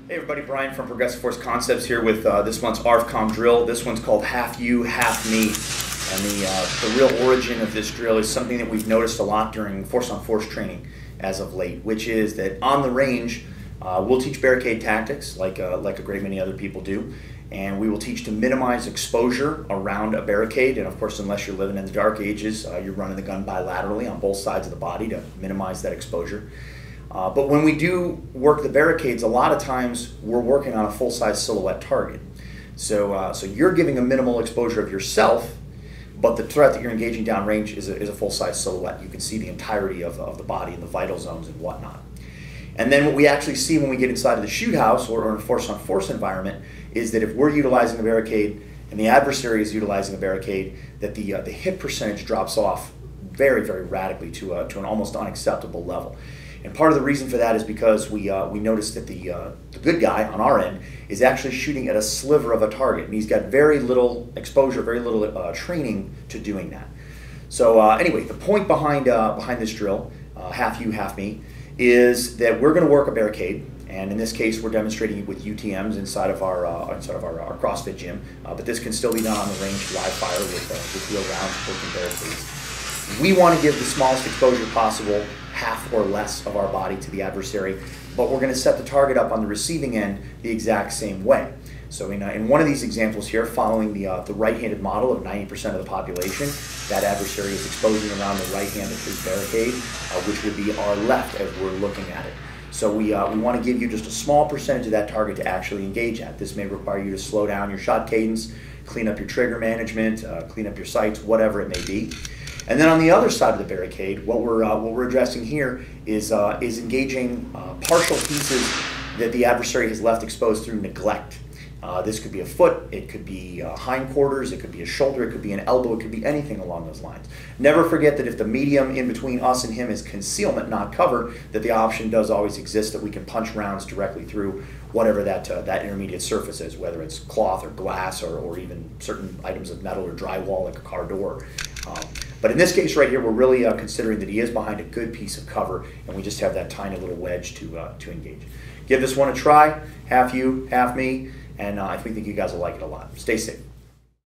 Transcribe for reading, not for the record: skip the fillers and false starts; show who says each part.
Speaker 1: Hey everybody, Brian from Progressive Force Concepts here with this month's ARFCOM drill. This one's called Half You, Half Me. And the real origin of this drill is something that we've noticed a lot during force-on-force training as of late, which is that on the range, we'll teach barricade tactics like a great many other people do. And we will teach to minimize exposure around a barricade. And of course, unless you're living in the dark ages, you're running the gun bilaterally on both sides of the body to minimize that exposure. But when we do work the barricades, a lot of times we're working on a full-size silhouette target. So you're giving a minimal exposure of yourself, but the threat that you're engaging downrange is a full-size silhouette. You can see the entirety of the body and the vital zones and whatnot. And then what we actually see when we get inside of the shoot house or in a force-on-force environment is that if we're utilizing the barricade and the adversary is utilizing the barricade, that the hit percentage drops off very, very radically to an almost unacceptable level. And part of the reason for that is because we noticed that the good guy on our end is actually shooting at a sliver of a target, and he's got very little exposure, very little training to doing that. So anyway, the point behind this drill, half you, half me, is that we're going to work a barricade, and in this case, we're demonstrating it with UTMs inside of our CrossFit gym. But this can still be done on the range, live fire with real rounds, working barricades. We want to give the smallest exposure possible, half or less of our body to the adversary, but we're going to set the target up on the receiving end the exact same way. So in one of these examples here, following the right-handed model of 90% of the population, that adversary is exposing around the right hand of his barricade, which would be our left as we're looking at it. So we want to give you just a small percentage of that target to actually engage at. This may require you to slow down your shot cadence, clean up your trigger management, clean up your sights, whatever it may be. And then on the other side of the barricade, what we're addressing here is engaging partial pieces that the adversary has left exposed through neglect. This could be a foot, it could be hindquarters, it could be a shoulder, it could be an elbow, it could be anything along those lines. Never forget that if the medium in between us and him is concealment, not cover, that the option does always exist that we can punch rounds directly through whatever that intermediate surface is, whether it's cloth or glass or even certain items of metal or drywall like a car door. But in this case right here, we're really considering that he is behind a good piece of cover, and we just have that tiny little wedge to engage. Give this one a try, half you, half me, and I think you guys will like it a lot. Stay safe.